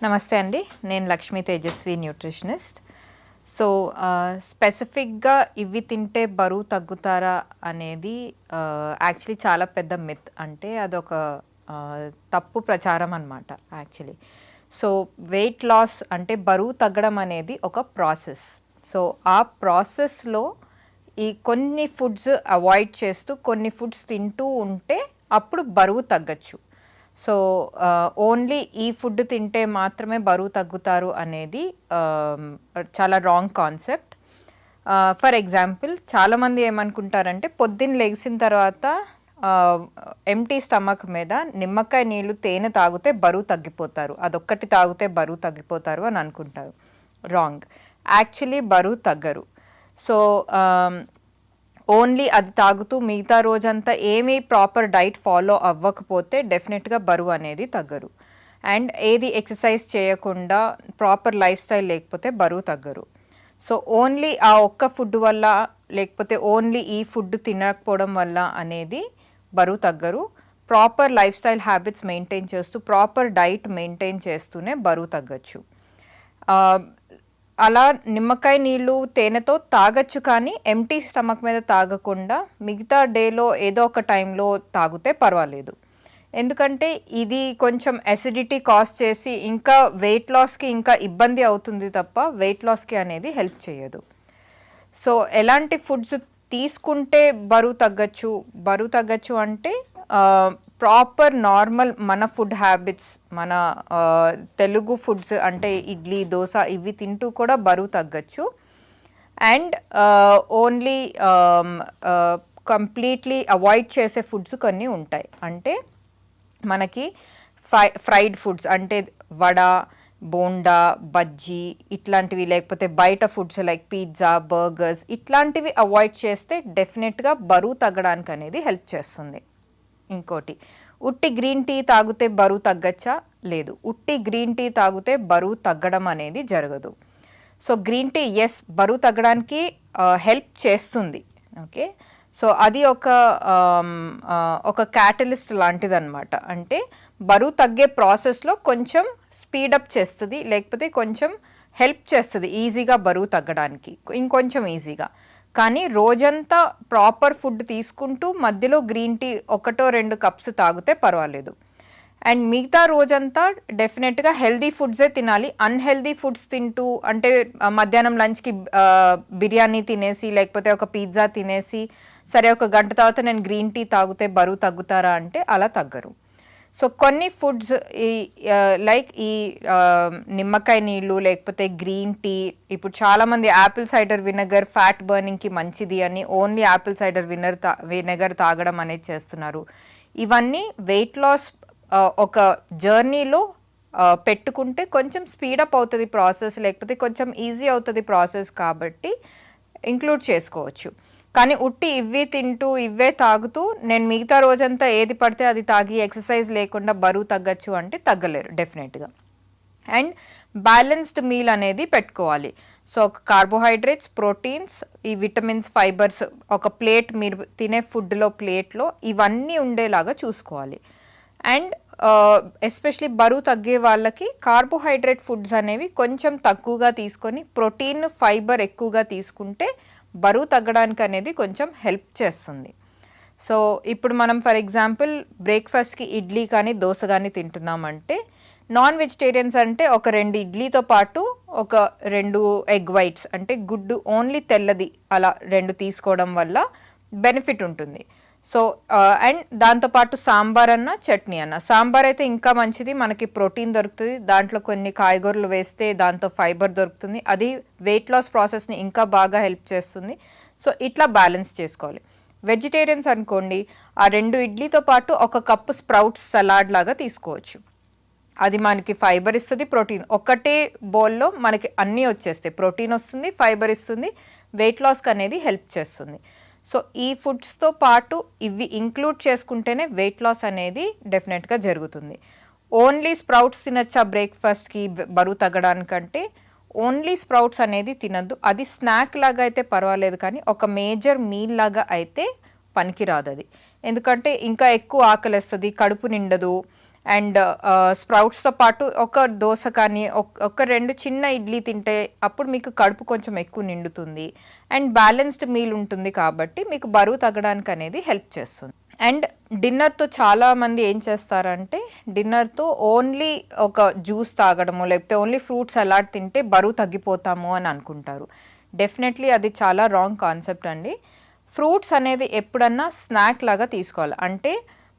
నమస్తే అండి. నేను లక్ష్మీ తేజస్వి న్యూట్రిషనిస్ట్. సో, స్పెసిఫిక్‌గా ఇవి తింటే బరువు తగ్గుతారా అనేది యాక్చువల్లీ చాలా పెద్ద మిత్. అంటే అదొక తప్పు ప్రచారం అనమాట యాక్చువల్లీ. సో, వెయిట్ లాస్ అంటే బరువు తగ్గడం అనేది ఒక ప్రాసెస్. సో, ఆ ప్రాసెస్‌లో ఈ కొన్ని ఫుడ్స్ అవాయిడ్ చేస్తూ, కొన్ని ఫుడ్స్ తింటూ ఉంటే అప్పుడు బరువు తగ్గొచ్చు. సో, ఓన్లీ ఈ ఫుడ్ తింటే మాత్రమే బరువు తగ్గుతారు అనేది చాలా రాంగ్ కాన్సెప్ట్. ఫర్ ఎగ్జాంపుల్ చాలామంది ఏమనుకుంటారంటే పొద్దున్న లెగిసిన తర్వాత ఎంప్టీ స్టమక్ మీద నిమ్మకాయ నీళ్ళు తేనె తాగితే బరువు తగ్గిపోతారు, అదొక్కటి తాగితే బరువు తగ్గిపోతారు అని అనుకుంటారు. రాంగ్. యాక్చువల్లీ బరువు తగ్గరు. సో, ఓన్లీ అది తాగుతూ మిగతా రోజంతా ఏమీ ప్రాపర్ డైట్ ఫాలో అవ్వకపోతే డెఫినెట్గా బరువు అనేది తగ్గరు. అండ్ ఏది ఎక్సర్సైజ్ చేయకుండా ప్రాపర్ లైఫ్ స్టైల్ లేకపోతే బరువు తగ్గరు. సో, ఓన్లీ ఆ ఒక్క ఫుడ్ వల్ల లేకపోతే ఓన్లీ ఈ ఫుడ్ తినకపోవడం వల్ల అనేది బరువు తగ్గరు. Proper lifestyle habits maintain చేస్తూ ప్రాపర్ డైట్ మెయింటైన్ చేస్తూనే బరువు తగ్గచ్చు. అలా నిమ్మకాయ నీళ్ళు తేనెతో తాగొచ్చు, కానీ ఎంప్టీ స్టమక్ మీద తాగకుండా మిగతా డేలో ఏదో ఒక టైంలో తాగితే పర్వాలేదు. ఎందుకంటే ఇది కొంచెం అసిడిటీ కాజ్ చేసి ఇంకా వెయిట్ లాస్కి ఇంకా ఇబ్బంది అవుతుంది తప్ప వెయిట్ లాస్కి అనేది హెల్ప్ చేయదు. సో, ఎలాంటి ఫుడ్స్ తీసుకుంటే బరువు తగ్గచ్చు అంటే ప్రాపర్ నార్మల్ మన ఫుడ్ హ్యాబిట్స్, మన తెలుగు ఫుడ్స్ అంటే ఇడ్లీ, దోశ ఇవి తింటూ కూడా బరువు తగ్గచ్చు. అండ్ ఓన్లీ కంప్లీట్లీ అవాయిడ్ చేసే ఫుడ్స్ కొన్ని ఉంటాయి. అంటే మనకి ఫ్రైడ్ ఫుడ్స్ అంటే వడ, బోండా, బజ్జీ ఇట్లాంటివి, లేకపోతే బయట ఫుడ్స్ లైక్ పిజ్జా, బర్గర్స్ ఇట్లాంటివి అవాయిడ్ చేస్తే డెఫినెట్గా బరువు తగ్గడానికి అనేది హెల్ప్ చేస్తుంది. ఇంకోటి, ఉట్టి గ్రీన్ టీ తాగితే బరువు తగ్గచ్చా? లేదు. ఉట్టి గ్రీన్ టీ తాగితే బరువు తగ్గడం అనేది జరగదు. సో, గ్రీన్ టీ ఎస్ బరువు తగ్గడానికి హెల్ప్ చేస్తుంది. ఓకే. సో, అది ఒక క్యాటలిస్ట్ లాంటిదన్నమాట. అంటే బరువు తగ్గే ప్రాసెస్లో కొంచెం స్పీడప్ చేస్తుంది, లేకపోతే కొంచెం హెల్ప్ చేస్తుంది ఈజీగా బరువు తగ్గడానికి, ఇంకొంచెం ఈజీగా. కానీ రోజంతా ప్రాపర్ ఫుడ్ తీసుకుంటూ మధ్యలో గ్రీన్ టీ 1-2 కప్స్ తాగితే పర్వాలేదు. అండ్ మిగతా రోజంతా డెఫినెట్గా హెల్దీ ఫుడ్సే తినాలి. అన్హెల్దీ ఫుడ్స్ తింటూ అంటే మధ్యాహ్నం లంచ్కి బిర్యానీ తినేసి లేకపోతే ఒక పిజ్జా తినేసి సరే ఒక గంట తర్వాత నేను గ్రీన్ టీ తాగితే బరువు తగ్గుతారా అంటే అలా తగ్గరు. సో, కొన్ని ఫుడ్స్ లైక్ ఈ నిమ్మకాయ నీళ్ళు లేకపోతే గ్రీన్ టీ, ఇప్పుడు చాలామంది యాపిల్ సైడర్ వినెగర్ ఫ్యాట్ బర్నింగ్కి మంచిది అని ఓన్లీ యాపిల్ సైడర్ వినెగర్ తాగడం అనేది చేస్తున్నారు. ఇవన్నీ వెయిట్ లాస్ ఒక జర్నీలో పెట్టుకుంటే కొంచెం స్పీడప్ అవుతుంది ప్రాసెస్, లేకపోతే కొంచెం ఈజీ అవుతుంది ప్రాసెస్, కాబట్టి ఇంక్లూడ్ చేసుకోవచ్చు. కానీ ఉట్టి ఇవే తింటూ ఇవే తాగుతూ నేను మిగతా రోజంతా ఏది పడితే అది తాగి ఎక్సర్సైజ్ లేకుండా బరువు తగ్గచ్చు అంటే తగ్గలేరు డెఫినెట్గా. అండ్ బ్యాలెన్స్డ్ మీల్ అనేది పెట్టుకోవాలి. సో, కార్బోహైడ్రేట్స్, ప్రోటీన్స్, ఈ విటమిన్స్, ఫైబర్స్ ఒక ప్లేట్, మీరు తినే ఫుడ్లో ప్లేట్లో ఇవన్నీ ఉండేలాగా చూసుకోవాలి. అండ్ ఎస్పెషలీ బరువు తగ్గే వాళ్ళకి కార్బోహైడ్రేట్ ఫుడ్స్ అనేవి కొంచెం తక్కువగా తీసుకొని ప్రోటీన్, ఫైబర్ ఎక్కువగా తీసుకుంటే బరువు తగ్గడానికి అనేది కొంచెం హెల్ప్ చేస్తుంది. సో, ఇప్పుడు మనం ఫర్ ఎగ్జాంపుల్ బ్రేక్ఫాస్ట్కి ఇడ్లీ కానీ దోశ కానీ తింటున్నామంటే నాన్ వెజిటేరియన్స్ అంటే ఒక 2 ఇడ్లీతో పాటు ఒక 2 ఎగ్ వైట్స్ అంటే గుడ్డు ఓన్లీ తెల్లది అలా 2 తీసుకోవడం వల్ల బెనిఫిట్ ఉంటుంది. సో, అండ్ దాంతోపాటు సాంబార్ అన్న చట్నీ అన్న, సాంబార్ అయితే ఇంకా మంచిది, మనకి ప్రోటీన్ దొరుకుతుంది, దాంట్లో కొన్ని కాయగూరలు వేస్తే దాంతో ఫైబర్ దొరుకుతుంది, అది వెయిట్ లాస్ ప్రాసెస్ని ఇంకా బాగా హెల్ప్ చేస్తుంది. సో, ఇట్లా బ్యాలెన్స్ చేసుకోవాలి. వెజిటేరియన్స్ అనుకోండి, ఆ 2 ఇడ్లీతో పాటు 1 కప్పు స్ప్రౌట్స్ సలాడ్ లాగా తీసుకోవచ్చు. అది మనకి ఫైబర్ ఇస్తుంది, ప్రోటీన్ ఒకటే బౌల్లో మనకి అన్నీ వచ్చేస్తాయి, ప్రోటీన్ వస్తుంది, ఫైబర్ ఇస్తుంది, వెయిట్ లాస్కి అనేది హెల్ప్ చేస్తుంది. సో, ఈ ఫుడ్స్తో పాటు ఇవి ఇంక్లూడ్ చేసుకుంటేనే వెయిట్ లాస్ అనేది డెఫినెట్గా జరుగుతుంది. ఓన్లీ స్ప్రౌట్స్ తినచ్చా బ్రేక్ఫాస్ట్కి బరువు తగ్గడానికంటే ఓన్లీ స్ప్రౌట్స్ అనేది తినద్దు. అది స్నాక్ లాగా అయితే పర్వాలేదు, కానీ ఒక మేజర్ మీల్ లాగా అయితే పనికిరాదు అది. ఎందుకంటే ఇంకా ఎక్కువ ఆకలిస్తుంది, కడుపు నిండదు. అండ్ స్ప్రౌట్స్తో పాటు ఒక దోశ కానీ ఒక 2 చిన్న ఇడ్లీ తింటే అప్పుడు మీకు కడుపు కొంచెం ఎక్కువ నిండుతుంది అండ్ బ్యాలెన్స్డ్ మీల్ ఉంటుంది కాబట్టి మీకు బరువు తగ్గడానికి అనేది హెల్ప్ చేస్తుంది. అండ్ డిన్నర్తో చాలామంది ఏం చేస్తారంటే డిన్నర్తో ఓన్లీ ఒక జ్యూస్ తాగడము లేకపోతే ఓన్లీ ఫ్రూట్స్ సలాడ్ తింటే బరువు తగ్గిపోతాము అని అనుకుంటారు. డెఫినెట్లీ అది చాలా రాంగ్ కాన్సెప్ట్ అండి. ఫ్రూట్స్ అనేది ఎప్పుడన్నా స్నాక్ లాగా తీసుకోవాలి. అంటే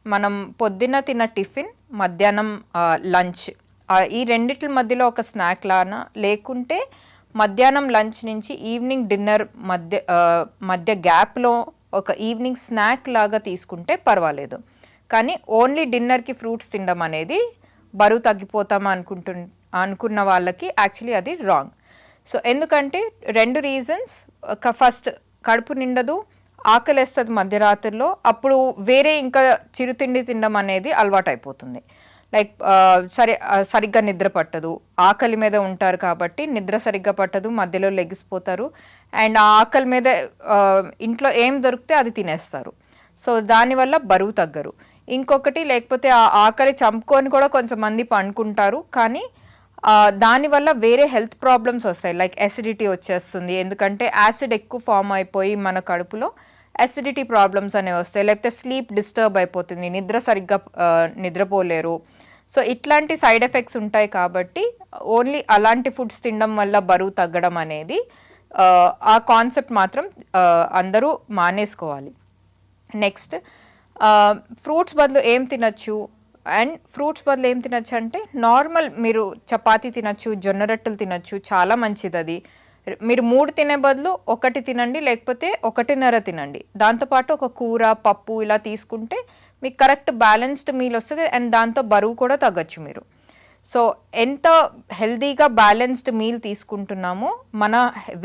మనం పొద్దున్న తిన్న టిఫిన్, మధ్యాహ్నం లంచ్, ఈ రెండిట్ల మధ్యలో ఒక స్నాక్ లానా లేకుంటే మధ్యాహ్నం లంచ్ నుంచి ఈవినింగ్ డిన్నర్ మధ్య గ్యాప్లో ఒక ఈవినింగ్ స్నాక్ లాగా తీసుకుంటే పర్వాలేదు. కానీ ఓన్లీ డిన్నర్కి ఫ్రూట్స్ తినడం అనేది బరువు తగ్గిపోతామా అనుకున్న వాళ్ళకి యాక్చువల్లీ అది రాంగ్. సో ఎందుకంటే 2 రీజన్స్. ఫస్ట్, కడుపు నిండదు, ఆకలేస్తుంది మధ్యరాత్రిలో, అప్పుడు వేరే ఇంకా చిరుతిండి తినడం అనేది అలవాటు అయిపోతుంది. లైక్ సరిగ్గా నిద్ర పట్టదు, ఆకలి మీద ఉంటారు కాబట్టి నిద్ర సరిగ్గా పట్టదు, మధ్యలో లెగిసిపోతారు అండ్ ఆ ఆకలి మీద ఇంట్లో ఏం దొరికితే అది తినేస్తారు. సో దానివల్ల బరువు తగ్గరు. ఇంకొకటి, లేకపోతే ఆ ఆకలి చంపుకొని కూడా కొంతమంది పండుకుంటారు, కానీ దానివల్ల వేరే హెల్త్ ప్రాబ్లమ్స్ వస్తాయి. లైక్ అసిడిటీ వచ్చేస్తుంది, ఎందుకంటే యాసిడ్ ఎక్కువ ఫామ్ అయిపోయి మన కడుపులో అసిడిటీ ప్రాబ్లమ్స్ అనేవి వస్తాయి. లేకపోతే స్లీప్ డిస్టర్బ్ అయిపోతుంది, నిద్ర సరిగ్గా నిద్రపోలేరు. సో ఇట్లాంటి సైడ్ ఎఫెక్ట్స్ ఉంటాయి కాబట్టి ఓన్లీ అలాంటి ఫుడ్స్ తినడం వల్ల బరువు తగ్గడం అనేది ఆ కాన్సెప్ట్ మాత్రం అందరూ మానేసుకోవాలి. నెక్స్ట్, ఫ్రూట్స్ బదులు ఏం తినచ్చు? అండ్ ఫ్రూట్స్ బదులు ఏం తినచ్చు అంటే నార్మల్ మీరు చపాతీ తినచ్చు, జొన్న రొట్టెలు తినచ్చు, చాలా మంచిది అది. మీరు 3 తినే బదులు 1 తినండి, లేకపోతే 1.5 తినండి. దాంతోపాటు ఒక కూర, పప్పు ఇలా తీసుకుంటే మీకు కరెక్ట్ బ్యాలెన్స్డ్ మీల్ వస్తుంది అండ్ దాంతో బరువు కూడా తగ్గచ్చు మీరు. సో ఎంత హెల్దీగా బ్యాలెన్స్డ్ మీల్ తీసుకుంటున్నామో మన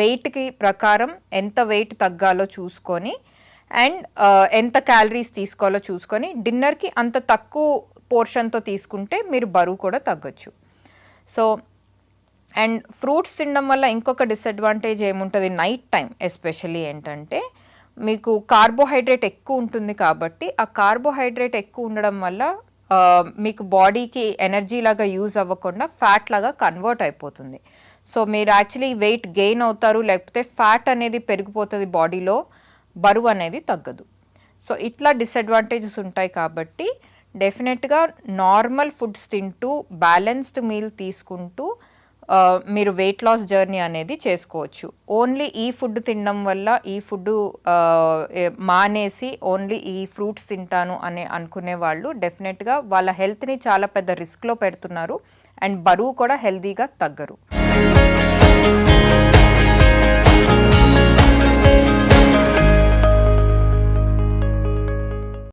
వెయిట్కి ప్రకారం ఎంత వెయిట్ తగ్గాలో చూసుకొని అండ్ ఎంత క్యాలరీస్ తీసుకోవాలో చూసుకొని డిన్నర్కి అంత తక్కువ పోర్షన్తో తీసుకుంటే మీరు బరువు కూడా తగ్గచ్చు. సో అండ్ ఫ్రూట్స్ తినడం వల్ల ఇంకొక డిసడ్వాంటేజ్ ఏముంటుంది నైట్ టైం ఎస్పెషల్లీ ఏంటంటే మీకు కార్బోహైడ్రేట్ ఎక్కువ ఉంటుంది కాబట్టి ఆ కార్బోహైడ్రేట్ ఎక్కువ ఉండడం వల్ల మీకు బాడీకి ఎనర్జీ లాగా యూజ్ అవ్వకుండా ఫ్యాట్ లాగా కన్వర్ట్ అయిపోతుంది. సో మీరు యాక్చువల్లీ వెయిట్ గెయిన్ అవుతారు, లేకపోతే ఫ్యాట్ అనేది పెరిగిపోతుంది బాడీలో, బరువు అనేది తగ్గదు. సో ఇట్లా డిసడ్వాంటేజెస్ ఉంటాయి కాబట్టి డెఫినెట్గా నార్మల్ ఫుడ్స్ తింటూ బ్యాలెన్స్డ్ మీల్ తీసుకుంటూ మీరు వెయిట్ లాస్ జర్నీ అనేది చేసుకోవచ్చు. ఓన్లీ ఈ ఫుడ్ తినడం వల్ల ఈ ఫుడ్ మానేసి ఓన్లీ ఈ ఫ్రూట్స్ తింటాను అని అనుకునే వాళ్ళు డెఫినెట్గా వాళ్ళ హెల్త్ని చాలా పెద్ద రిస్క్లో పెడుతున్నారు అండ్ బరువు కూడా హెల్తీగా తగ్గరు.